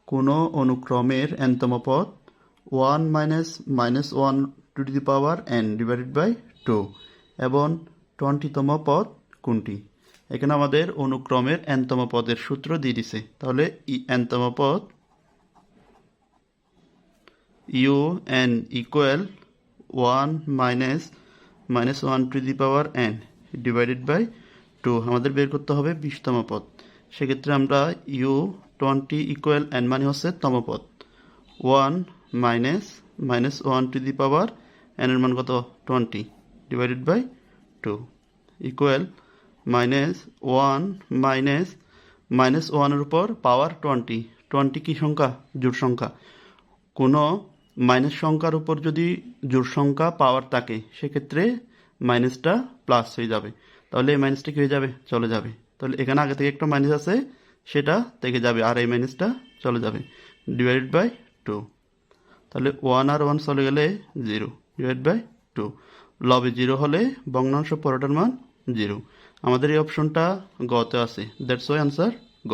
কোনো অনুক্রমের nতম পদ 1 minus minus 1 to the power n divided by 2 এবং 20তম পদ কোনটি? এখানে আমাদের অনুক্রমের nতম পদের সূত্র দিয়ে দিছে। তাহলে nতম পদ un equal 1 minus minus 1 to the power n divided by 2 আমাদের বের করতে হবে 20তম পদ। সেক্ষেত্রে আমরা u20 ইকুয়াল n মানে হচ্ছে তম পদ 1 minus minus 1 to the power n এর মান কত 20 divided by 2 equal minus 1 minus minus 1 এর উপর পাওয়ার 20 কি সংখ্যা? জোড় সংখ্যা। কোনো মাইনাস সংখ্যার উপর যদি জোড় সংখ্যা পাওয়ার থাকে সেক্ষেত্রে মাইনাসটা প্লাস হয়ে যাবে। তাহলে এই মাইনাসটা কি হয়ে যাবে? চলে যাবে। তাহলে এখানে আগে থেকে একটা মাইনাস আছে সেটা থেকে যাবে আর এই মাইনাসটা চলে যাবে ডিভাইডেড বাই 2। তাহলে 1 আর 1 চলে গেলে 0 ডিভাইড বাই 2। লবে 0 হলে ভগ্নাংশ পরোটার মান 0। আমাদের এই অপশনটা গতে আছে। দ্যাটস ওয়াই আনসার গ।